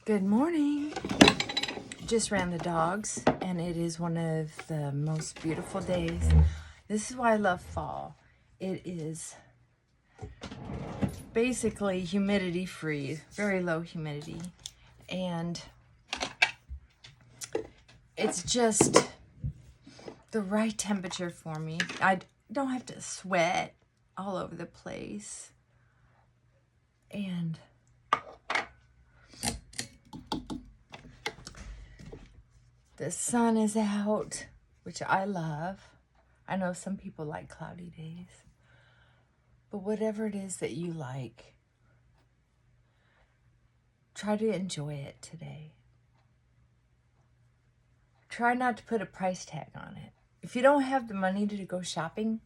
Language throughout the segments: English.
Good morning. Just ran the dogs, and it is one of the most beautiful days. This is why I love fall. It is basically humidity free, very low humidity, and it's just the right temperature for me. I don't have to sweat all over the place. And the sun is out, which I love. I know some people like cloudy days, but whatever it is that you like, try to enjoy it today. Try not to put a price tag on it. If you don't have the money to go shopping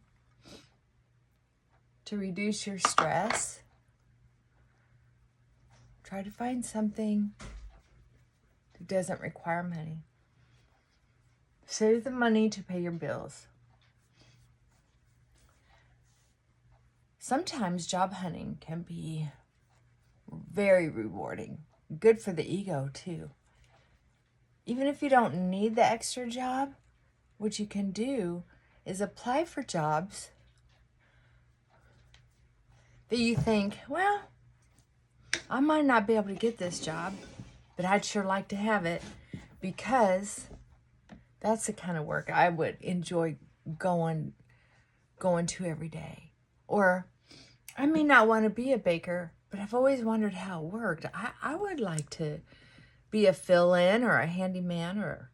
to reduce your stress, try to find something that doesn't require money. Save the money to pay your bills. Sometimes job hunting can be very rewarding. Good for the ego too. Even if you don't need the extra job, what you can do is apply for jobs that you think, well, I might not be able to get this job, but I'd sure like to have it, because that's the kind of work I would enjoy going to every day. Or I may not want to be a baker, but I've always wondered how it worked. I would like to be a fill-in or a handyman, or,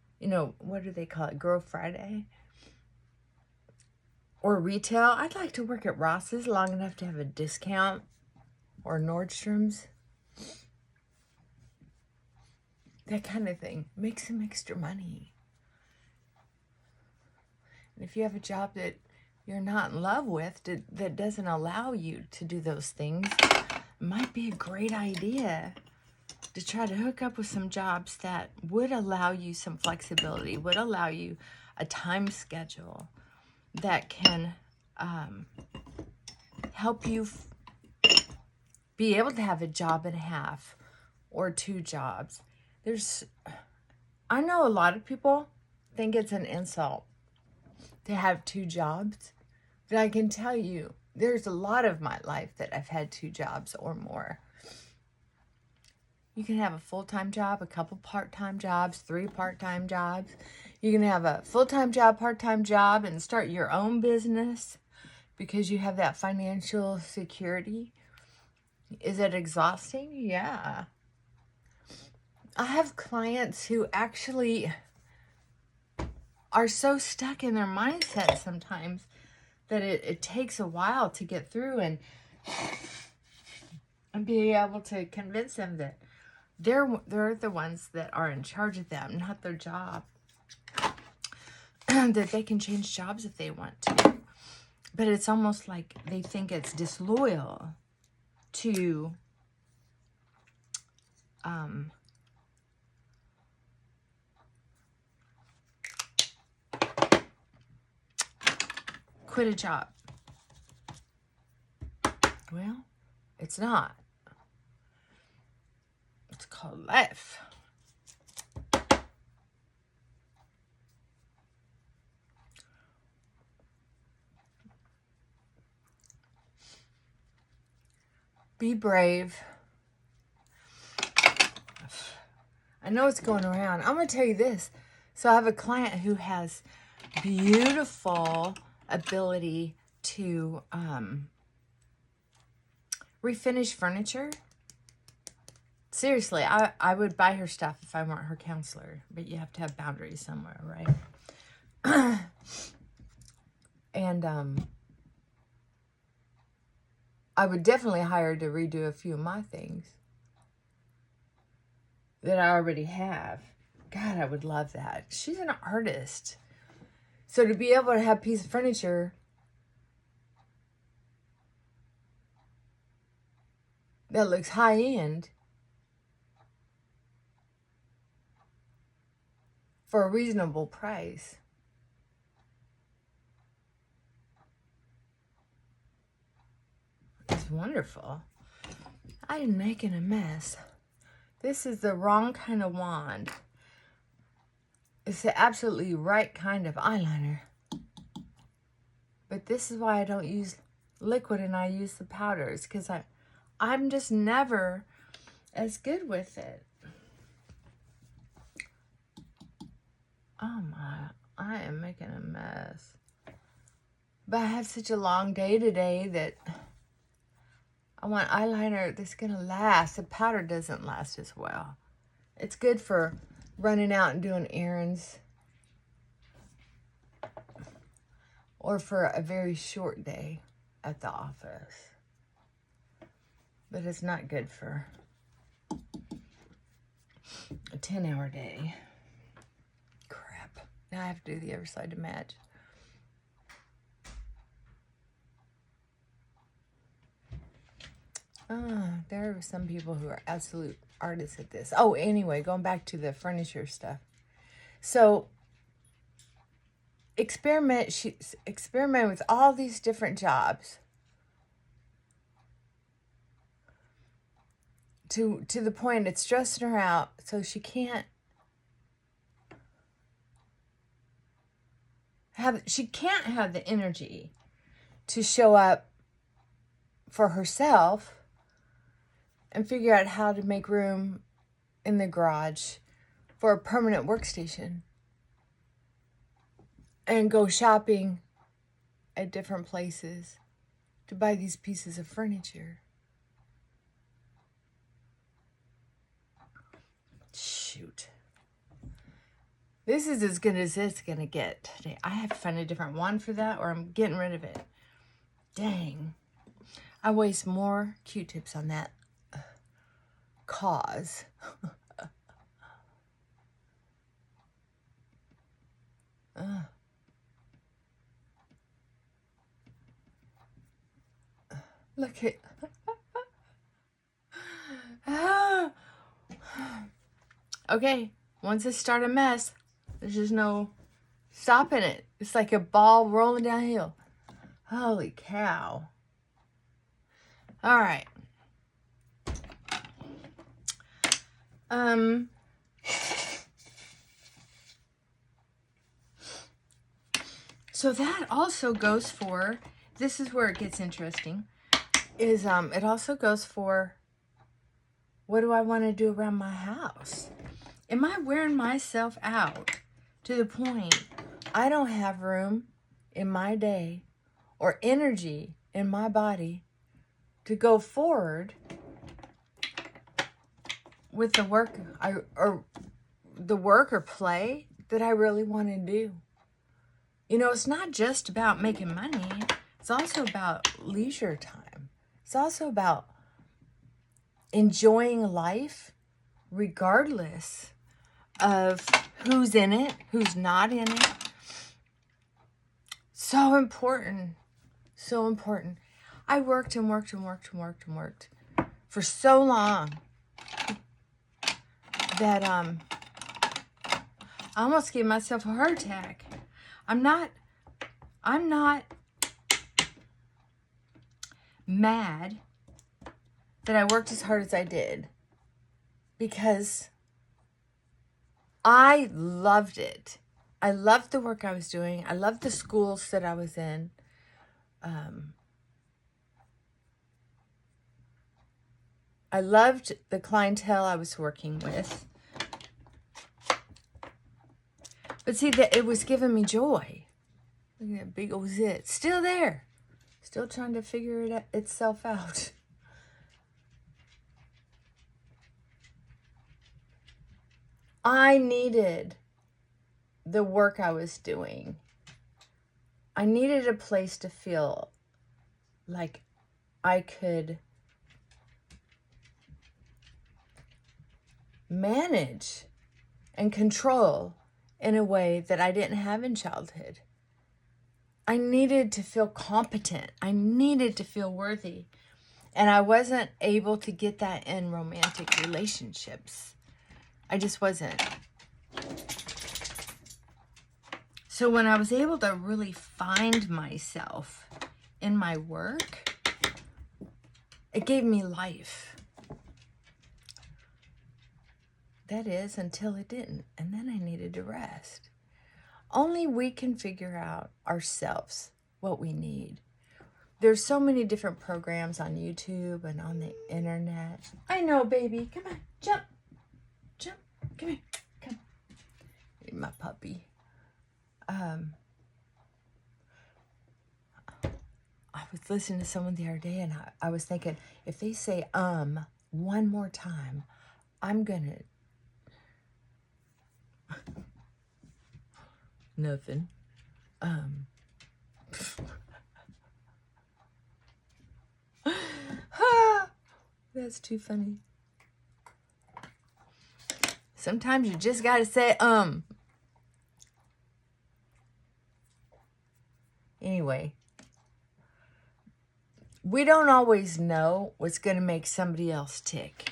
what do they call it? Girl Friday. Or retail. I'd like to work at Ross's long enough to have a discount, or Nordstrom's. That kind of thing. Make some extra money. And if you have a job that you're not in love with, that doesn't allow you to do those things, it might be a great idea to try to hook up with some jobs that would allow you some flexibility, would allow you a time schedule that can help you be able to have a job and a half or two jobs. I know a lot of people think it's an insult to have two jobs, but I can tell you, there's a lot of my life that I've had two jobs or more. You can have a full-time job, a couple part-time jobs, 3 part-time jobs. You can have a full-time job, part-time job, and start your own business because you have that financial security. Is it exhausting? Yeah. I have clients who actually are so stuck in their mindset sometimes that it takes a while to get through and be able to convince them that they're the ones that are in charge of them, not their job. That they can change jobs if they want to. But it's almost like they think it's disloyal to quit a job. Well, it's not. It's called life. Be brave. I know it's going around. I'm going to tell you this. So I have a client who has beautiful ability to refinish furniture. Seriously, I would buy her stuff if I weren't her counselor, but you have to have boundaries somewhere, right? And I would definitely hire her to redo a few of my things that I already have. God, I would love that. She's an artist. So to be able to have a piece of furniture that looks high-end for a reasonable price, is wonderful. I am making a mess. This is the wrong kind of wand. It's the absolutely right kind of eyeliner. But this is why I don't use liquid and I use the powders, because I'm just never as good with it. Oh my, I am making a mess. But I have such a long day today that I want eyeliner that's gonna last. The powder doesn't last as well. It's good for running out and doing errands, or for a very short day at the office. But it's not good for a 10-hour day. Crap. Now I have to do the other side to match. There are some people who are absolute artists at this. Oh, anyway, going back to the furniture stuff. So, experiment with all these different jobs to the point it's stressing her out, so she can't have the energy to show up for herself and figure out how to make room in the garage for a permanent workstation and go shopping at different places to buy these pieces of furniture. Shoot. This is as good as it's gonna get today. I have to find a different wand for that, or I'm getting rid of it. Dang. I waste more Q-tips on that cause. Look at okay, once I start a mess, there's just no stopping it. It's like a ball rolling downhill. Holy cow. All right. So that also goes for, this is where it gets interesting, is it also goes for, what do I want to do around my house? Am I wearing myself out to the point I don't have room in my day or energy in my body to go forward with the work or play that I really want to do? You know, it's not just about making money. It's also about leisure time. It's also about enjoying life regardless of who's in it, who's not in it. So important. So important. I worked and worked and worked and worked and worked for so long that I almost gave myself a heart attack. I'm not mad that I worked as hard as I did, because I loved it. I loved the work I was doing. I loved the schools that I was in. I loved the clientele I was working with. But see, that it was giving me joy. Look at that big old zit. Still there. Still trying to figure itself out. I needed the work I was doing. I needed a place to feel like I could manage and control in a way that I didn't have in childhood. I needed to feel competent. I needed to feel worthy. And I wasn't able to get that in romantic relationships. I just wasn't. So when I was able to really find myself in my work, it gave me life. That is, until it didn't. And then I needed to rest. Only we can figure out ourselves what we need. There's so many different programs on YouTube and on the internet. I know, baby. Come on. Jump. Jump. Come here. Come. My puppy. I was listening to someone the other day, and I was thinking, if they say one more time, I'm gonna nothing. That's too funny. Sometimes you just gotta say Anyway, we don't always know what's going to make somebody else tick.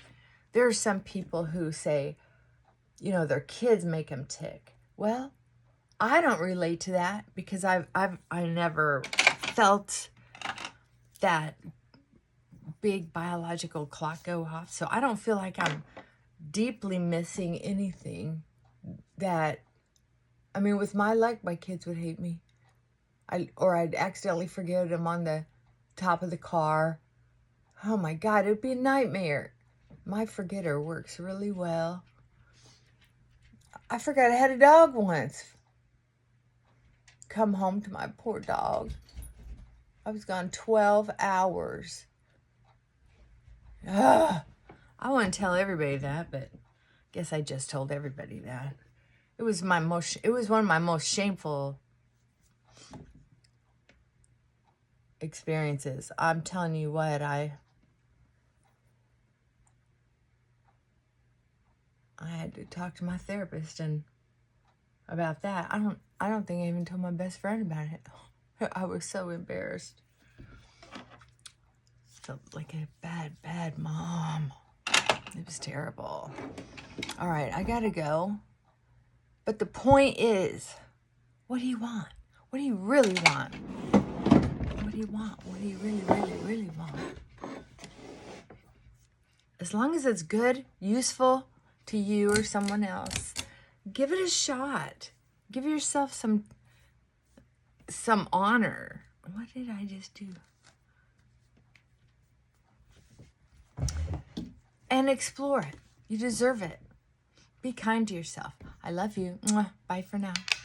There are some people who say, you know, their kids make them tick. Well, I don't relate to that because I never felt that big biological clock go off. So I don't feel like I'm deeply missing anything that, I mean, with my luck, my kids would hate me. I'd accidentally forget them on the top of the car. Oh my God, it'd be a nightmare. My forgetter works really well. I forgot I had a dog once. Come home to my poor dog. I was gone 12 hours. Ugh. I wouldn't tell everybody that, but I guess I just told everybody that. It was one of my most shameful experiences. I'm telling you what, I had to talk to my therapist and about that. I don't think I even told my best friend about it. I was so embarrassed. Felt like a bad mom. It was terrible. All right, I gotta go. But the point is, what do you want? What do you really want? What do you want? What do you really want? As long as it's good, useful to you or someone else, give it a shot. Give yourself some honor. What did I just do? And explore it. You deserve it. Be kind to yourself. I love you. Mwah. Bye for now.